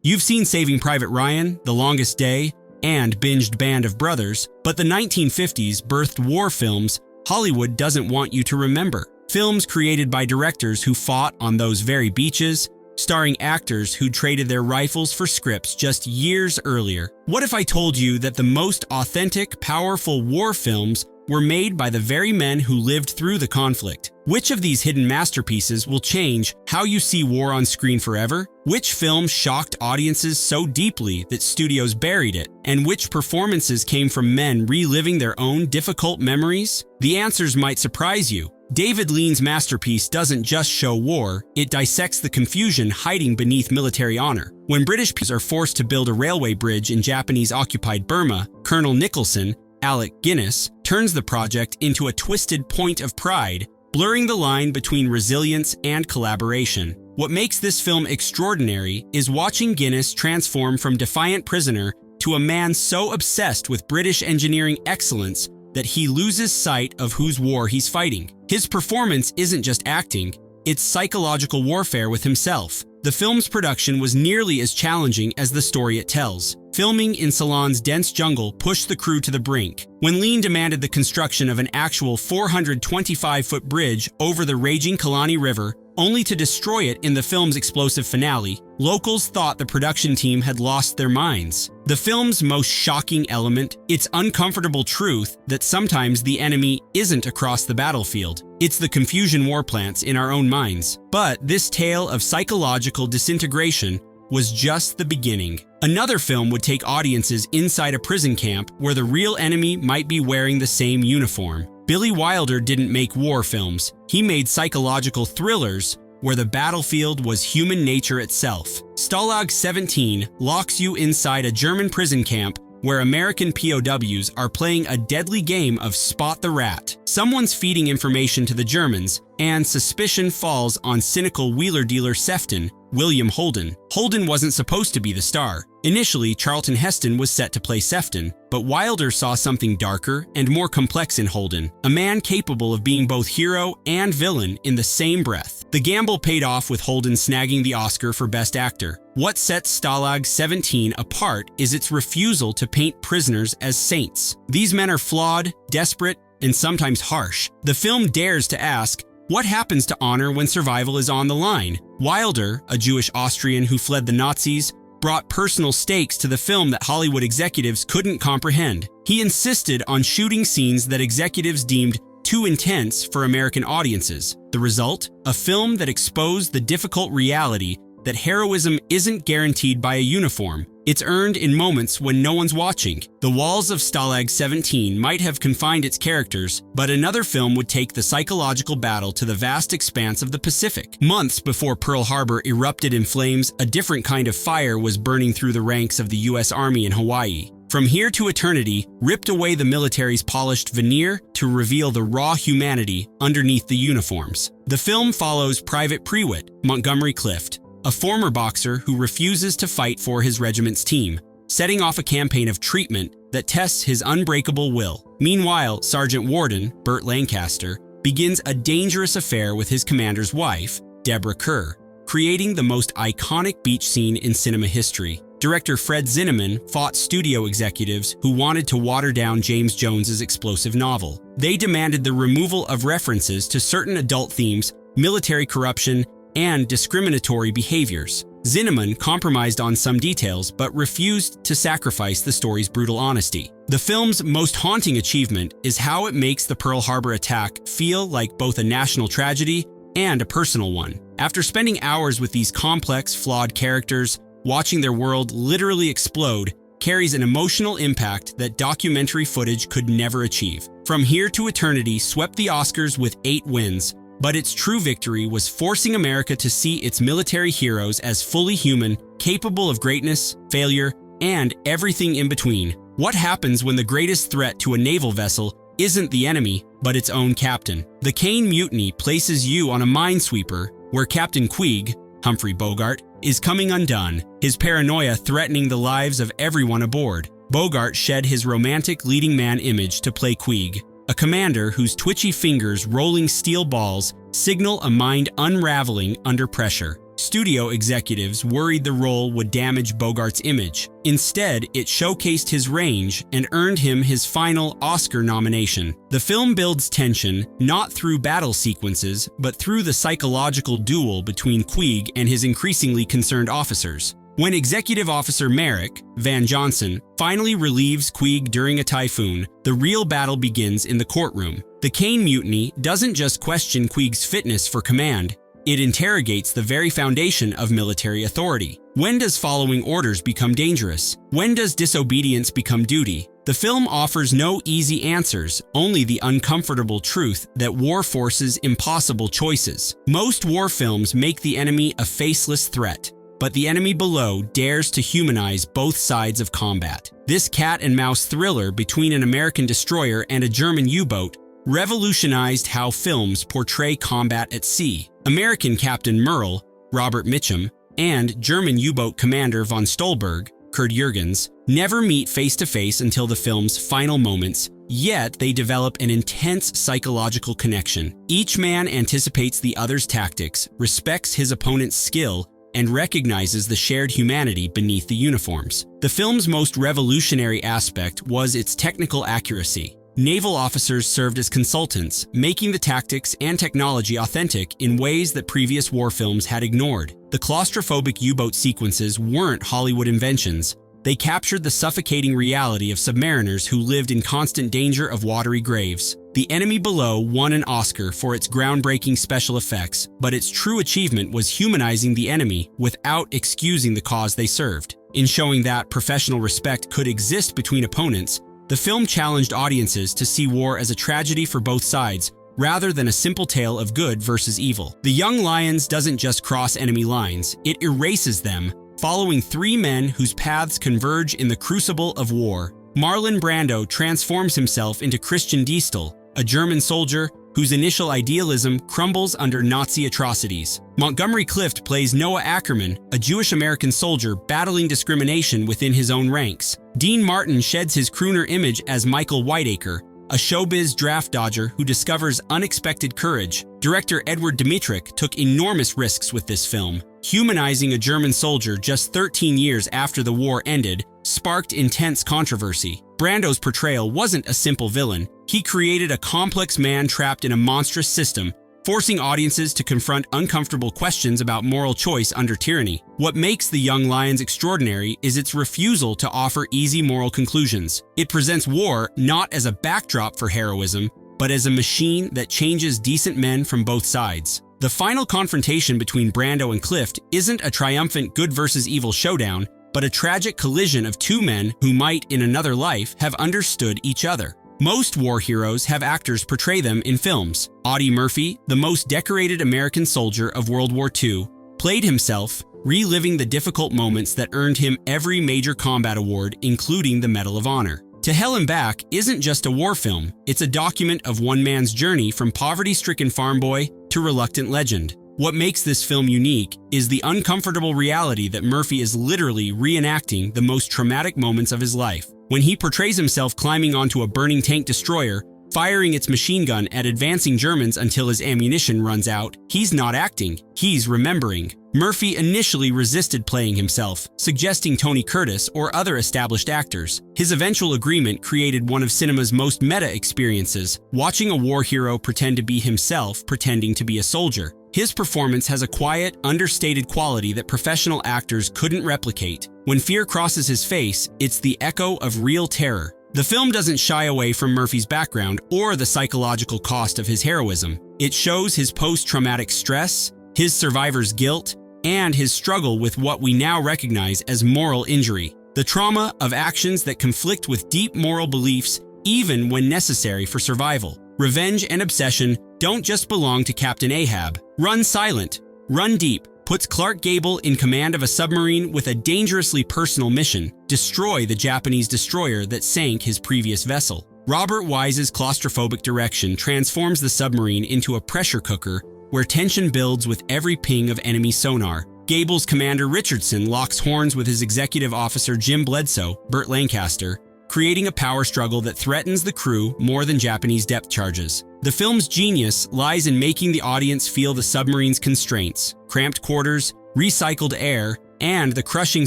You've seen Saving Private Ryan, The Longest Day, and binged Band of Brothers, but the 1950s birthed war films Hollywood doesn't want you to remember. Films created by directors who fought on those very beaches, starring actors who traded their rifles for scripts just years earlier. What if I told you that the most authentic, powerful war films were made by the very men who lived through the conflict? Which of these hidden masterpieces will change how you see war on screen forever? Which film shocked audiences so deeply that studios buried it? And which performances came from men reliving their own difficult memories? The answers might surprise you. David Lean's masterpiece doesn't just show war, it dissects the confusion hiding beneath military honor. When British are forced to build a railway bridge in Japanese-occupied Burma, Colonel Nicholson, Alec Guinness, turns the project into a twisted point of pride, blurring the line between resilience and collaboration. What makes this film extraordinary is watching Guinness transform from defiant prisoner to a man so obsessed with British engineering excellence that he loses sight of whose war he's fighting. His performance isn't just acting, it's psychological warfare with himself. The film's production was nearly as challenging as the story it tells. Filming in Ceylon's dense jungle pushed the crew to the brink. When Lean demanded the construction of an actual 425-foot bridge over the raging Kalani River, only to destroy it in the film's explosive finale, locals thought the production team had lost their minds. The film's most shocking element, its uncomfortable truth that sometimes the enemy isn't across the battlefield. It's the confusion war plants in our own minds. But this tale of psychological disintegration was just the beginning. Another film would take audiences inside a prison camp where the real enemy might be wearing the same uniform. Billy Wilder didn't make war films. He made psychological thrillers where the battlefield was human nature itself. Stalag 17 locks you inside a German prison camp where American POWs are playing a deadly game of spot the rat. Someone's feeding information to the Germans, and suspicion falls on cynical wheeler-dealer Sefton, William Holden. Holden wasn't supposed to be the star. Initially, Charlton Heston was set to play Sefton, but Wilder saw something darker and more complex in Holden, a man capable of being both hero and villain in the same breath. The gamble paid off with Holden snagging the Oscar for Best Actor. What sets Stalag 17 apart is its refusal to paint prisoners as saints. These men are flawed, desperate, and sometimes harsh. The film dares to ask, what happens to honor when survival is on the line? Wilder, a Jewish Austrian who fled the Nazis, brought personal stakes to the film that Hollywood executives couldn't comprehend. He insisted on shooting scenes that executives deemed too intense for American audiences. The result? A film that exposed the difficult reality that heroism isn't guaranteed by a uniform. It's earned in moments when no one's watching. The walls of Stalag 17 might have confined its characters, but another film would take the psychological battle to the vast expanse of the Pacific. Months before Pearl Harbor erupted in flames, a different kind of fire was burning through the ranks of the U.S. Army in Hawaii. From Here to Eternity ripped away the military's polished veneer to reveal the raw humanity underneath the uniforms. The film follows Private Prewitt, Montgomery Clift, a former boxer who refuses to fight for his regiment's team, setting off a campaign of treatment that tests his unbreakable will. Meanwhile, Sergeant Warden, Burt Lancaster, begins a dangerous affair with his commander's wife, Deborah Kerr, creating the most iconic beach scene in cinema history. Director Fred Zinnemann fought studio executives who wanted to water down James Jones's explosive novel. They demanded the removal of references to certain adult themes, military corruption, and discriminatory behaviors. Zinnemann compromised on some details but refused to sacrifice the story's brutal honesty. The film's most haunting achievement is how it makes the Pearl Harbor attack feel like both a national tragedy and a personal one. After spending hours with these complex, flawed characters, watching their world literally explode carries an emotional impact that documentary footage could never achieve. From Here to Eternity swept the Oscars with 8 wins, but its true victory was forcing America to see its military heroes as fully human, capable of greatness, failure, and everything in between. What happens when the greatest threat to a naval vessel isn't the enemy, but its own captain? The Caine Mutiny places you on a minesweeper where Captain Queeg, Humphrey Bogart, is coming undone, his paranoia threatening the lives of everyone aboard. Bogart shed his romantic leading man image to play Queeg, a commander whose twitchy fingers rolling steel balls signal a mind unraveling under pressure. Studio executives worried the role would damage Bogart's image. Instead, it showcased his range and earned him his final Oscar nomination. The film builds tension not through battle sequences, but through the psychological duel between Queeg and his increasingly concerned officers. When Executive Officer Merrick, Van Johnson, finally relieves Queeg during a typhoon, the real battle begins in the courtroom. The Caine Mutiny doesn't just question Queeg's fitness for command, it interrogates the very foundation of military authority. When does following orders become dangerous? When does disobedience become duty? The film offers no easy answers, only the uncomfortable truth that war forces impossible choices. Most war films make the enemy a faceless threat, but the enemy below dares to humanize both sides of combat. This cat-and-mouse thriller between an American destroyer and a German U-boat revolutionized how films portray combat at sea. American Captain Merle, Robert Mitchum, and German U-boat Commander von Stolberg, Kurt Jürgens, never meet face-to-face until the film's final moments, yet they develop an intense psychological connection. Each man anticipates the other's tactics, respects his opponent's skill, and recognizes the shared humanity beneath the uniforms. The film's most revolutionary aspect was its technical accuracy. Naval officers served as consultants, making the tactics and technology authentic in ways that previous war films had ignored. The claustrophobic U-boat sequences weren't Hollywood inventions. They captured the suffocating reality of submariners who lived in constant danger of watery graves. The Enemy Below won an Oscar for its groundbreaking special effects, but its true achievement was humanizing the enemy without excusing the cause they served. In showing that professional respect could exist between opponents, the film challenged audiences to see war as a tragedy for both sides, rather than a simple tale of good versus evil. The Young Lions doesn't just cross enemy lines, it erases them, following three men whose paths converge in the crucible of war. Marlon Brando transforms himself into Christian Diestel, a German soldier whose initial idealism crumbles under Nazi atrocities. Montgomery Clift plays Noah Ackerman, a Jewish-American soldier battling discrimination within his own ranks. Dean Martin sheds his crooner image as Michael Whiteacre, a showbiz draft dodger who discovers unexpected courage. Director Edward Dmytryk took enormous risks with this film. Humanizing a German soldier just 13 years after the war ended sparked intense controversy. Brando's portrayal wasn't a simple villain. He created a complex man trapped in a monstrous system, forcing audiences to confront uncomfortable questions about moral choice under tyranny. What makes The Young Lions extraordinary is its refusal to offer easy moral conclusions. It presents war not as a backdrop for heroism, but as a machine that changes decent men from both sides. The final confrontation between Brando and Clift isn't a triumphant good versus evil showdown, but a tragic collision of two men who might, in another life, have understood each other. Most war heroes have actors portray them in films. Audie Murphy, the most decorated American soldier of World War II, played himself, reliving the difficult moments that earned him every major combat award, including the Medal of Honor. To Hell and Back isn't just a war film, it's a document of one man's journey from poverty-stricken farm boy to reluctant legend. What makes this film unique is the uncomfortable reality that Murphy is literally reenacting the most traumatic moments of his life. When he portrays himself climbing onto a burning tank destroyer, firing its machine gun at advancing Germans until his ammunition runs out, he's not acting, he's remembering. Murphy initially resisted playing himself, suggesting Tony Curtis or other established actors. His eventual agreement created one of cinema's most meta experiences, watching a war hero pretend to be himself pretending to be a soldier. His performance has a quiet, understated quality that professional actors couldn't replicate. When fear crosses his face, it's the echo of real terror. The film doesn't shy away from Murphy's background or the psychological cost of his heroism. It shows his post-traumatic stress, his survivor's guilt, and his struggle with what we now recognize as moral injury. The trauma of actions that conflict with deep moral beliefs, even when necessary for survival. Revenge and obsession don't just belong to Captain Ahab. Run Silent, Run Deep puts Clark Gable in command of a submarine with a dangerously personal mission: destroy the Japanese destroyer that sank his previous vessel. Robert Wise's claustrophobic direction transforms the submarine into a pressure cooker where tension builds with every ping of enemy sonar. Gable's Commander Richardson locks horns with his executive officer Jim Bledsoe, Burt Lancaster, creating a power struggle that threatens the crew more than Japanese depth charges. The film's genius lies in making the audience feel the submarine's constraints: cramped quarters, recycled air, and the crushing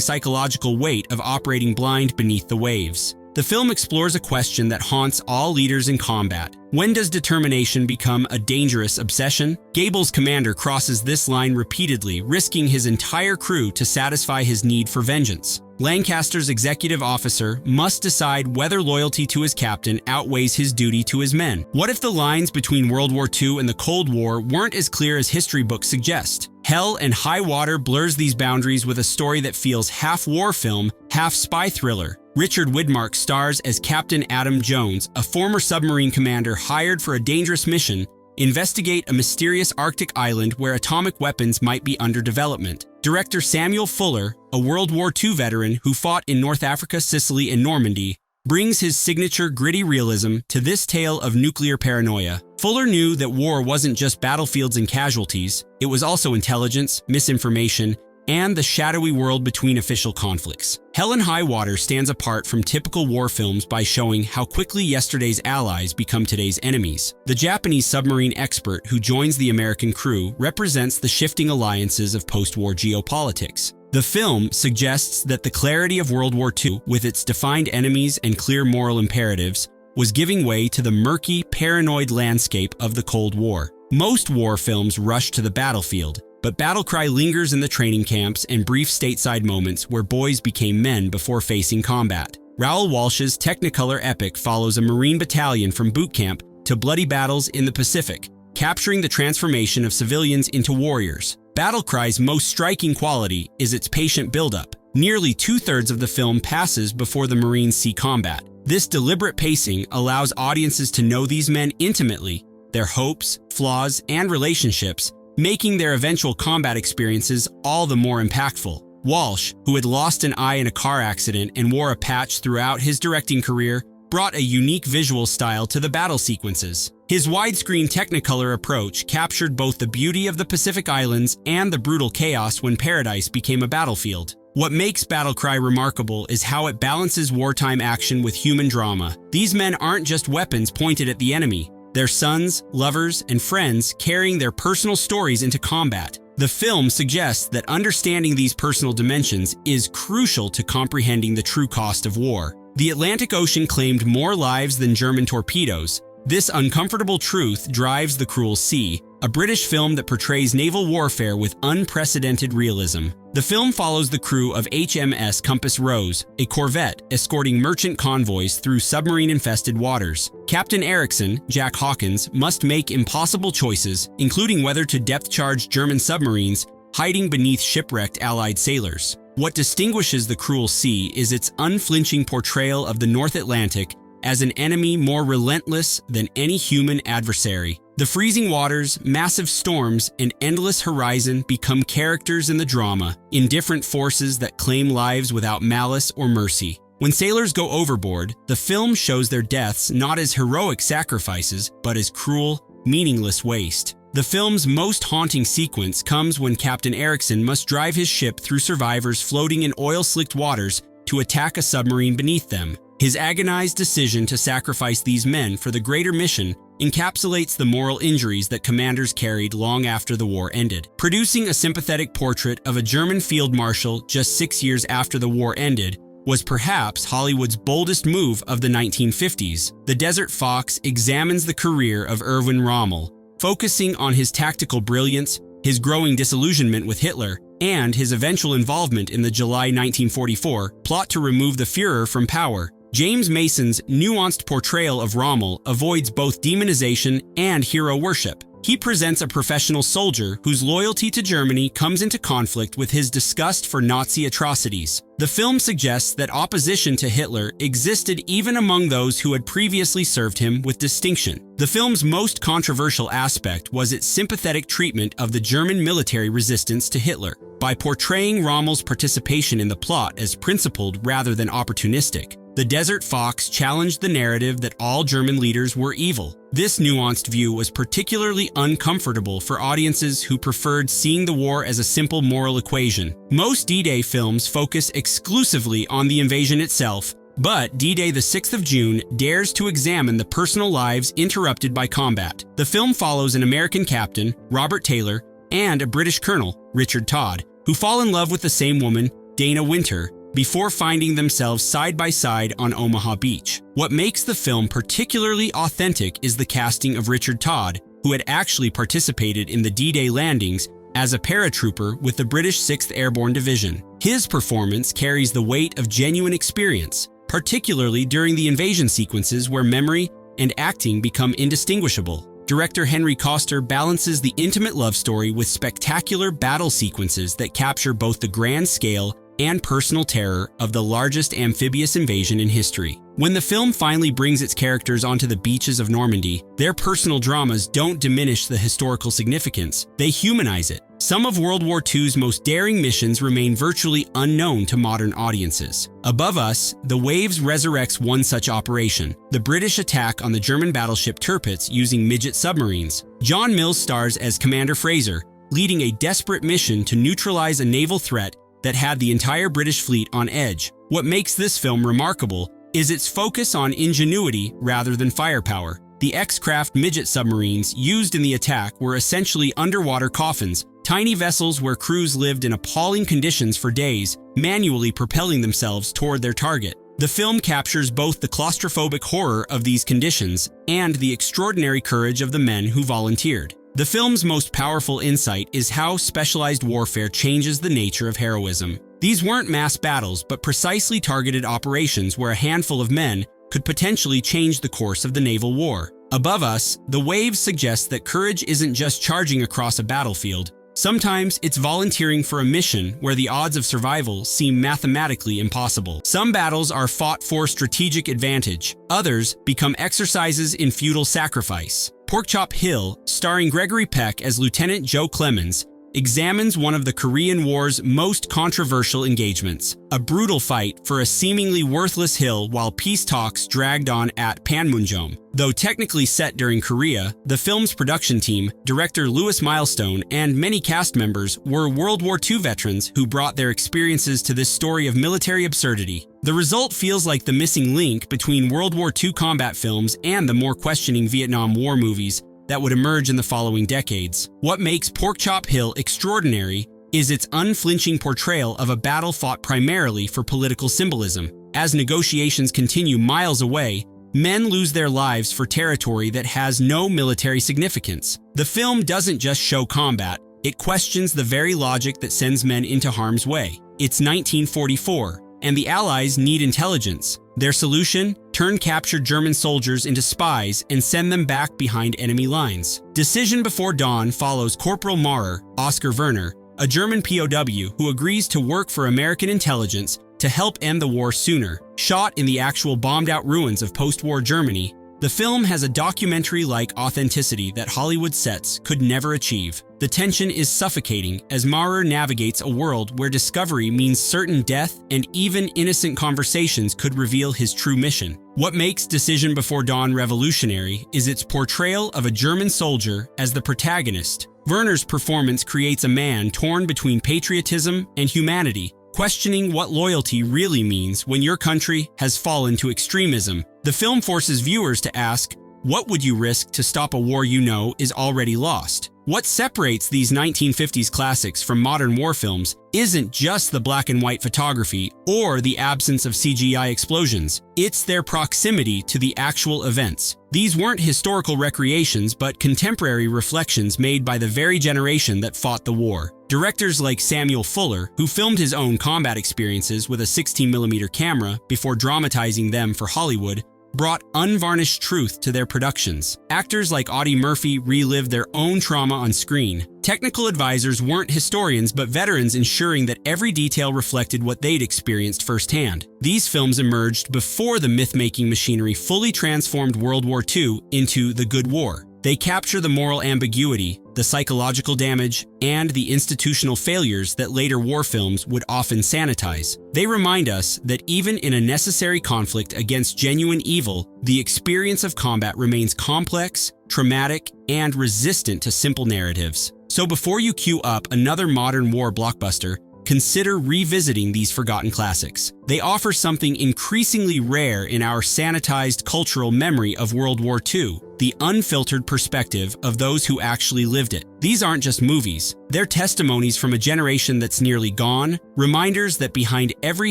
psychological weight of operating blind beneath the waves. The film explores a question that haunts all leaders in combat. When does determination become a dangerous obsession? Gable's commander crosses this line repeatedly, risking his entire crew to satisfy his need for vengeance. Lancaster's executive officer must decide whether loyalty to his captain outweighs his duty to his men. What if the lines between World War II and the Cold War weren't as clear as history books suggest? Hell and High Water blurs these boundaries with a story that feels half war film, half spy thriller. Richard Widmark stars as Captain Adam Jones, a former submarine commander hired for a dangerous mission, investigate a mysterious Arctic island where atomic weapons might be under development. Director Samuel Fuller, a World War II veteran who fought in North Africa, Sicily, and Normandy, brings his signature gritty realism to this tale of nuclear paranoia. Fuller knew that war wasn't just battlefields and casualties, it was also intelligence, misinformation, and the shadowy world between official conflicts. Hell and High Water stands apart from typical war films by showing how quickly yesterday's allies become today's enemies. The Japanese submarine expert who joins the American crew represents the shifting alliances of post-war geopolitics. The film suggests that the clarity of World War II, with its defined enemies and clear moral imperatives, was giving way to the murky, paranoid landscape of the Cold War. Most war films rush to the battlefield, but battle cry lingers in the training camps and brief stateside moments where boys became men before facing combat. Raoul Walsh's Technicolor epic follows a Marine battalion from boot camp to bloody battles in the Pacific, capturing the transformation of civilians into warriors. Battle Cry's most striking quality is its patient buildup. Nearly two-thirds of the film passes before the Marines see combat. This deliberate pacing allows audiences to know these men intimately, their hopes, flaws, and relationships, making their eventual combat experiences all the more impactful. Walsh, who had lost an eye in a car accident and wore a patch throughout his directing career, brought a unique visual style to the battle sequences. His widescreen Technicolor approach captured both the beauty of the Pacific Islands and the brutal chaos when paradise became a battlefield. What makes Battle Cry remarkable is how it balances wartime action with human drama. These men aren't just weapons pointed at the enemy. They're sons, lovers, and friends carrying their personal stories into combat. The film suggests that understanding these personal dimensions is crucial to comprehending the true cost of war. The Atlantic Ocean claimed more lives than German torpedoes. This uncomfortable truth drives The Cruel Sea, a British film that portrays naval warfare with unprecedented realism. The film follows the crew of HMS Compass Rose, a corvette escorting merchant convoys through submarine-infested waters. Captain Erickson, Jack Hawkins, must make impossible choices, including whether to depth-charge German submarines hiding beneath shipwrecked Allied sailors. What distinguishes The Cruel Sea is its unflinching portrayal of the North Atlantic as an enemy more relentless than any human adversary. The freezing waters, massive storms, and endless horizon become characters in the drama, indifferent forces that claim lives without malice or mercy. When sailors go overboard, the film shows their deaths not as heroic sacrifices, but as cruel, meaningless waste. The film's most haunting sequence comes when Captain Erickson must drive his ship through survivors floating in oil-slicked waters to attack a submarine beneath them. His agonized decision to sacrifice these men for the greater mission encapsulates the moral injuries that commanders carried long after the war ended. Producing a sympathetic portrait of a German field marshal just 6 years after the war ended was perhaps Hollywood's boldest move of the 1950s. The Desert Fox examines the career of Erwin Rommel, focusing on his tactical brilliance, his growing disillusionment with Hitler, and his eventual involvement in the July 1944 plot to remove the Führer from power. James Mason's nuanced portrayal of Rommel avoids both demonization and hero worship. He presents a professional soldier whose loyalty to Germany comes into conflict with his disgust for Nazi atrocities. The film suggests that opposition to Hitler existed even among those who had previously served him with distinction. The film's most controversial aspect was its sympathetic treatment of the German military resistance to Hitler. By portraying Rommel's participation in the plot as principled rather than opportunistic, The Desert Fox challenged the narrative that all German leaders were evil. This nuanced view was particularly uncomfortable for audiences who preferred seeing the war as a simple moral equation. Most D-Day films focus exclusively on the invasion itself, but D-Day the 6th of June dares to examine the personal lives interrupted by combat. The film follows an American captain, Robert Taylor, and a British colonel, Richard Todd, who fall in love with the same woman, Dana Winter, before finding themselves side by side on Omaha Beach. What makes the film particularly authentic is the casting of Richard Todd, who had actually participated in the D-Day landings as a paratrooper with the British 6th Airborne Division. His performance carries the weight of genuine experience, particularly during the invasion sequences where memory and acting become indistinguishable. Director Henry Koster balances the intimate love story with spectacular battle sequences that capture both the grand scale and personal terror of the largest amphibious invasion in history. When the film finally brings its characters onto the beaches of Normandy, their personal dramas don't diminish the historical significance, they humanize it. Some of World War II's most daring missions remain virtually unknown to modern audiences. Above Us, The Waves resurrects one such operation, the British attack on the German battleship Tirpitz using midget submarines. John Mills stars as Commander Fraser, leading a desperate mission to neutralize a naval threat that had the entire British fleet on edge. What makes this film remarkable is its focus on ingenuity rather than firepower. The X-Craft midget submarines used in the attack were essentially underwater coffins, tiny vessels where crews lived in appalling conditions for days, manually propelling themselves toward their target. The film captures both the claustrophobic horror of these conditions and the extraordinary courage of the men who volunteered. The film's most powerful insight is how specialized warfare changes the nature of heroism. These weren't mass battles, but precisely targeted operations where a handful of men could potentially change the course of the naval war. Above Us, The Waves suggests that courage isn't just charging across a battlefield. Sometimes it's volunteering for a mission where the odds of survival seem mathematically impossible. Some battles are fought for strategic advantage. Others become exercises in futile sacrifice. Porkchop Hill, starring Gregory Peck as Lieutenant Joe Clemens, examines one of the Korean War's most controversial engagements, a brutal fight for a seemingly worthless hill while peace talks dragged on at Panmunjom. Though technically set during Korea, the film's production team, director Louis Milestone, and many cast members were World War II veterans who brought their experiences to this story of military absurdity. The result feels like the missing link between World War II combat films and the more questioning Vietnam War movies that would emerge in the following decades. What makes Porkchop Hill extraordinary is its unflinching portrayal of a battle fought primarily for political symbolism. As negotiations continue miles away, men lose their lives for territory that has no military significance. The film doesn't just show combat, it questions the very logic that sends men into harm's way. It's 1944, and the Allies need intelligence. Their solution? Turn captured German soldiers into spies and send them back behind enemy lines. Decision Before Dawn follows Corporal Maurer, Oscar Werner, a German POW who agrees to work for American intelligence to help end the war sooner. Shot in the actual bombed-out ruins of post-war Germany, the film has a documentary-like authenticity that Hollywood sets could never achieve. The tension is suffocating as Maurer navigates a world where discovery means certain death and even innocent conversations could reveal his true mission. What makes Decision Before Dawn revolutionary is its portrayal of a German soldier as the protagonist. Werner's performance creates a man torn between patriotism and humanity, questioning what loyalty really means when your country has fallen to extremism. The film forces viewers to ask, what would you risk to stop a war you know is already lost? What separates these 1950s classics from modern war films isn't just the black and white photography or the absence of CGI explosions. It's their proximity to the actual events. These weren't historical recreations, but contemporary reflections made by the very generation that fought the war. Directors like Samuel Fuller, who filmed his own combat experiences with a 16mm camera before dramatizing them for Hollywood, brought unvarnished truth to their productions. Actors like Audie Murphy relived their own trauma on screen. Technical advisors weren't historians but veterans ensuring that every detail reflected what they'd experienced firsthand. These films emerged before the myth-making machinery fully transformed World War II into the Good War. They capture the moral ambiguity, the psychological damage, and the institutional failures that later war films would often sanitize. They remind us that even in a necessary conflict against genuine evil, the experience of combat remains complex, traumatic, and resistant to simple narratives. So before you queue up another modern war blockbuster, consider revisiting these forgotten classics. They offer something increasingly rare in our sanitized cultural memory of World War II: the unfiltered perspective of those who actually lived it. These aren't just movies. They're testimonies from a generation that's nearly gone, reminders that behind every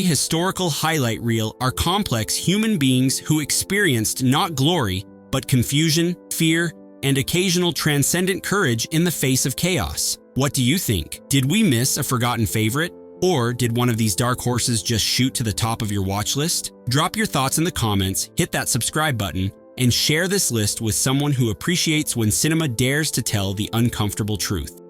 historical highlight reel are complex human beings who experienced not glory, but confusion, fear, and occasional transcendent courage in the face of chaos. What do you think? Did we miss a forgotten favorite? Or did one of these dark horses just shoot to the top of your watch list? Drop your thoughts in the comments, hit that subscribe button, and share this list with someone who appreciates when cinema dares to tell the uncomfortable truth.